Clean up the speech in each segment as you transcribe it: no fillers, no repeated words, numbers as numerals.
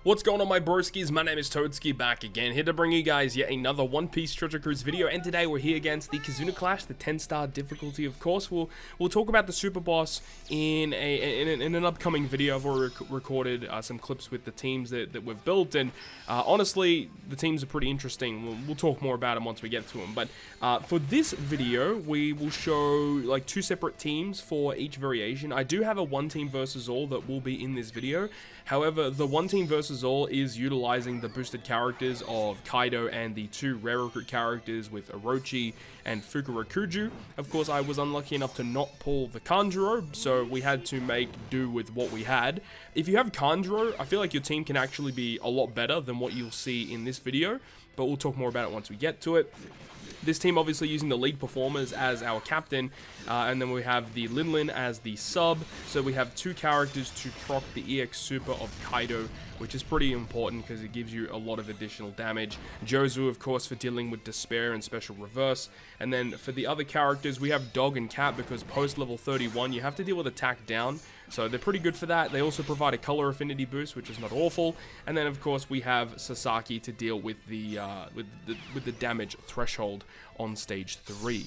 What's going on, my broskies? My name is Toadskii, back again, here to bring you guys yet another One Piece Treasure Cruise video, and today we're here against the KIZUNA Clash, the 10-star difficulty, of course. We'll talk about the super boss in an upcoming video. I've already recorded some clips with the teams that we've built, and honestly, the teams are pretty interesting. We'll talk more about them once we get to them, but for this video, we will show like two separate teams for each variation. I do have a one team versus all that will be in this video. However, the one team versus all is utilizing the boosted characters of Kaido and the two rare recruit characters with Orochi and Fukurokuju. Of course, I was unlucky enough to not pull the Kanjuro, so we had to make do with what we had. If you have Kanjuro, I feel like your team can actually be a lot better than what you'll see in this video, but we'll talk more about it once we get to it. This team obviously using the league performers as our captain, and then we have the Linlin as the sub, so we have two characters to proc the EX Super of Kaido, which is pretty important because it gives you a lot of additional damage. Jozu, of course, for dealing with Despair and Special Reverse, and then for the other characters, we have Dog and Cat because post level 31, you have to deal with attack down, so they're pretty good for that. They also provide a color affinity boost, which is not awful, and then of course we have Sasaki to deal with the damage threshold on stage 3.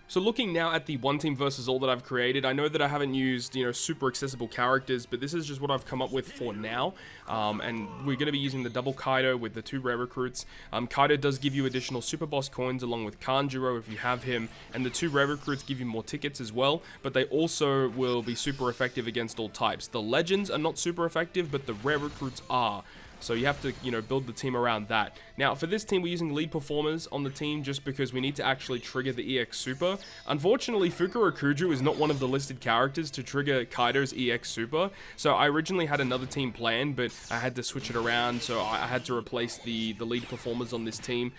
So looking now at the one team versus all that I've created, I know that I haven't used, super accessible characters, but this is just what I've come up with for now. And we're going to be using the double Kaido with the two rare recruits. Kaido does give you additional super boss coins along with Kanjuro if you have him, and the two rare recruits give you more tickets as well, but they also will be super effective against all types. The legends are not super effective, but the rare recruits are. So you have to, build the team around that. Now, for this team, we're using lead performers on the team just because we need to actually trigger the EX Super. Unfortunately, Fukurokuju is not one of the listed characters to trigger Kaido's EX Super. So I originally had another team planned, but I had to switch it around. So I had to replace the lead performers on this team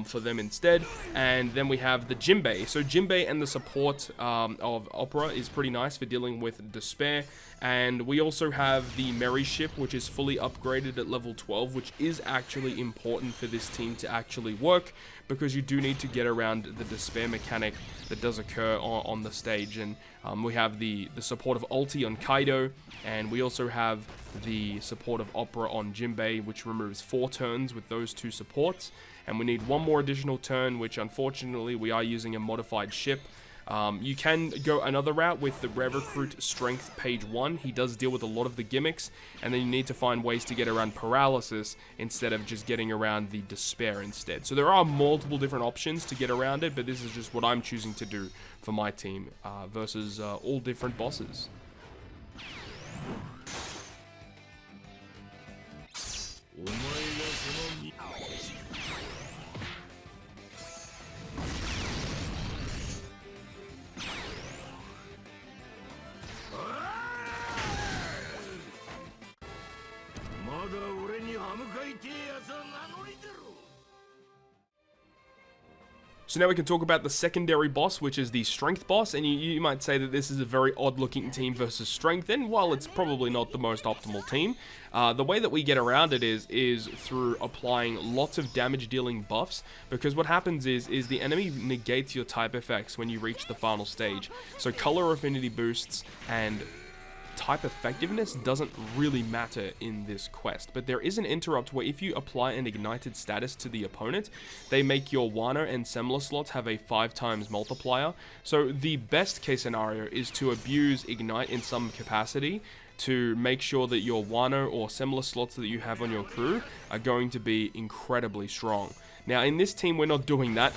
for them instead. And then we have the Jinbei. So Jinbei and the support of Opera is pretty nice for dealing with Despair. And we also have the Merry Ship, which is fully upgraded at level 12, which is actually important for this team to actually work, because you do need to get around the Despair mechanic that does occur on the stage. And we have the support of Ulti on Kaido, and we also have the support of Opera on Jinbei, which removes 4 turns with those two supports. And we need one more additional turn, which unfortunately we are using a modified ship. You can go another route with the Rare Recruit Strength page 1. He does deal with a lot of the gimmicks, and then you need to find ways to get around Paralysis instead of just getting around the Despair instead. So there are multiple different options to get around it, but this is just what I'm choosing to do for my team versus all different bosses. So now we can talk about the secondary boss, which is the Strength boss, and you might say that this is a very odd looking team versus Strength, and while it's probably not the most optimal team, the way that we get around it is through applying lots of damage dealing buffs, because what happens is the enemy negates your type effects when you reach the final stage. So color affinity boosts and type effectiveness doesn't really matter in this quest, but there is an interrupt where if you apply an ignited status to the opponent, they make your Wano and Semla slots have a 5x multiplier. So the best case scenario is to abuse ignite in some capacity to make sure that your Wano or Semla slots that you have on your crew are going to be incredibly strong. Now, in this team, we're not doing that,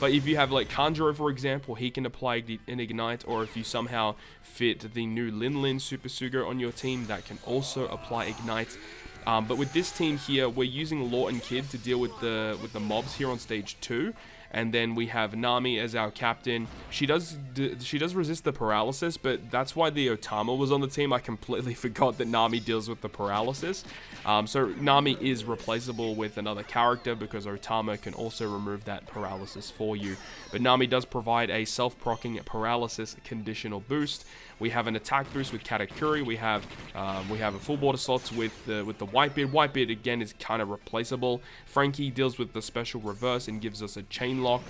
but if you have, like, Kanjuro, for example, he can apply an Ignite, or if you somehow fit the new Linlin Super Sugo on your team, that can also apply Ignite. But with this team here, we're using Law and Kid to deal with the mobs here on stage 2, And then we have Nami as our captain. She does resist the paralysis, but that's why the Otama was on the team. I completely forgot that Nami deals with the paralysis. So Nami is replaceable with another character because Otama can also remove that paralysis for you. But Nami does provide a self-proccing paralysis conditional boost. We have an attack boost with Katakuri. We have a full board of slots with the Whitebeard. Whitebeard again is kind of replaceable. Frankie deals with the special reverse and gives us a chain lock.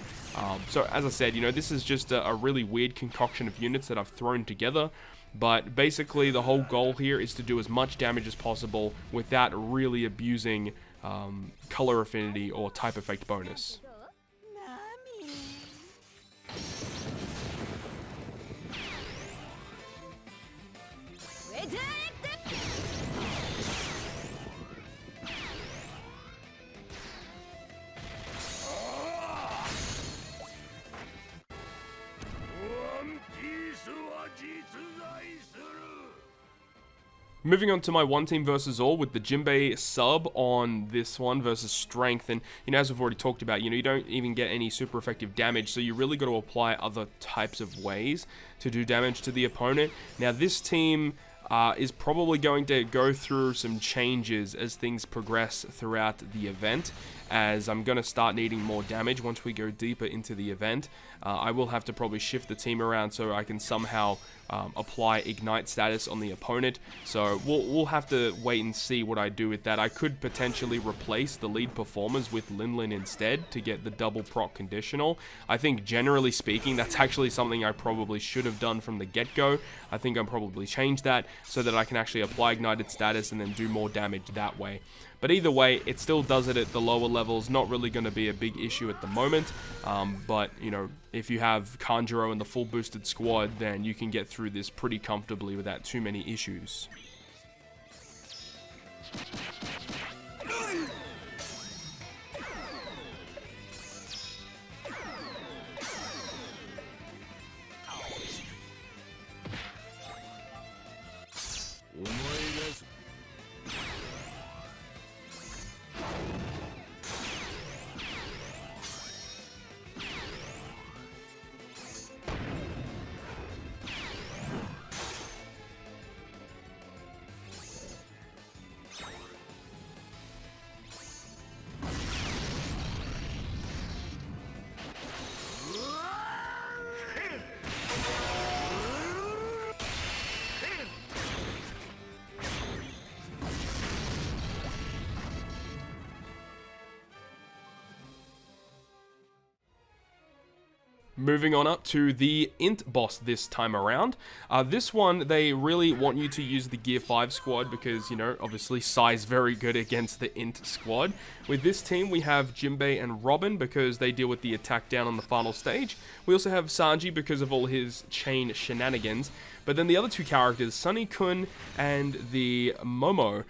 So as I said, this is just a really weird concoction of units that I've thrown together. But basically, the whole goal here is to do as much damage as possible without really abusing color affinity or type effect bonus. Moving on to my one team versus all with the Jinbei sub on this one versus strength. And, as we've already talked about, you don't even get any super effective damage. So you really got to apply other types of ways to do damage to the opponent. Now, this team is probably going to go through some changes as things progress throughout the event, as I'm going to start needing more damage once we go deeper into the event. I will have to probably shift the team around so I can somehow apply ignite status on the opponent. So we'll have to wait and see what I do with that. I could potentially replace the lead performers with Linlin instead to get the double proc conditional. I think generally speaking, that's actually something I probably should have done from the get-go. I think I'll probably change that so that I can actually apply ignited status and then do more damage that way. But either way, it still does it at the lower levels. Not really going to be a big issue at the moment. But, if you have Kanjuro and the full boosted squad, then you can get through this pretty comfortably without too many issues. Moving on up to the Int boss this time around. This one, they really want you to use the Gear 5 squad because, obviously Sai's very good against the Int squad. With this team, we have Jinbei and Robin because they deal with the attack down on the final stage. We also have Sanji because of all his chain shenanigans. But then the other two characters, Sunny-kun and the Momo,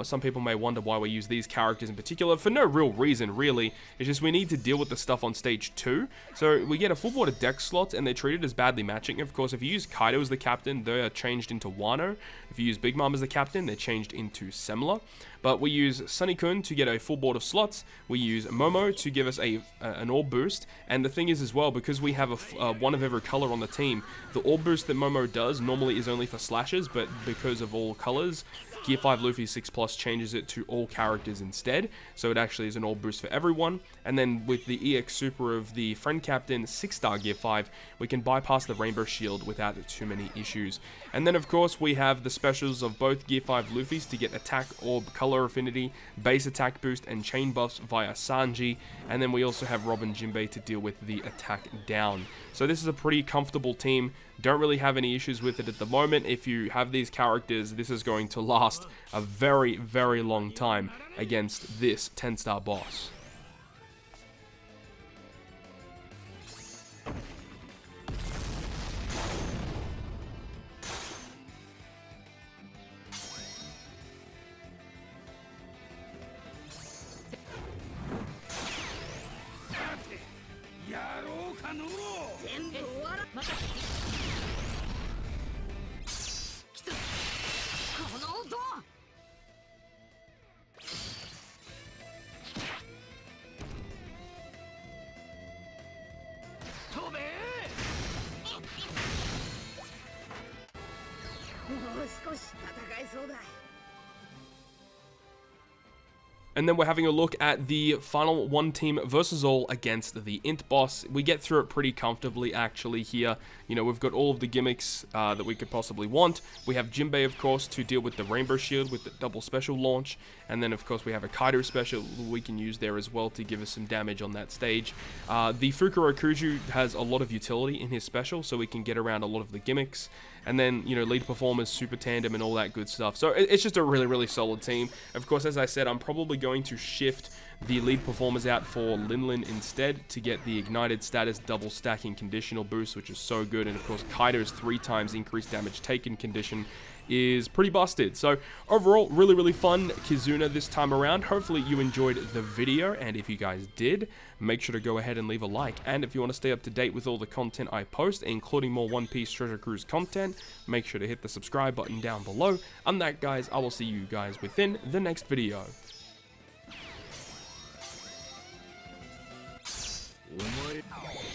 some people may wonder why we use these characters in particular, for no real reason, really. It's just we need to deal with the stuff on stage 2. So we get a full board of deck slots, and they're treated as badly matching. Of course, if you use Kaido as the captain, they are changed into Wano. If you use Big Mom as the captain, they're changed into Semler. But we use Sunny-kun to get a full board of slots. We use Momo to give us an orb boost. And the thing is as well, because we have one of every color on the team, the orb boost that Momo does normally is only for slashes, but because of all colors, Gear 5 Luffy 6+ changes it to all characters instead, so it actually is an orb boost for everyone. And then with the EX Super of the Friend Captain 6-star Gear 5, we can bypass the Rainbow Shield without too many issues. And then of course we have the specials of both Gear 5 Luffys to get attack, orb, color affinity, base attack boost, and chain buffs via Sanji. And then we also have Robin Jinbei to deal with the attack down. So this is a pretty comfortable team. Don't really have any issues with it at the moment. If you have these characters, this is going to last a very, very long time against this 10-star boss. And then we're having a look at the final one team versus all against the Int boss. We get through it pretty comfortably actually here. You know, we've got all of the gimmicks that we could possibly want. We have Jinbei, of course, to deal with the Rainbow Shield with the double special launch. And then, of course, we have a Kaido special we can use there as well to give us some damage on that stage. The Fukurokuju has a lot of utility in his special, so we can get around a lot of the gimmicks. And then, you know, lead performers, super tandem, and all that good stuff. So it's just a really, really solid team. Of course, as I said, I'm probably going to shift the lead performers out for Linlin instead to get the ignited status double stacking conditional boost, which is so good. And of course, Kaido's 3 times increased damage taken condition is pretty busted. So overall, really, really fun KIZUNA this time around. Hopefully you enjoyed the video, and if you guys did, make sure to go ahead and leave a like. And if you want to stay up to date with all the content I post, including more One Piece Treasure Cruise content, make sure to hit the subscribe button down below. On that, guys, I will see you guys within the next video. Oh my.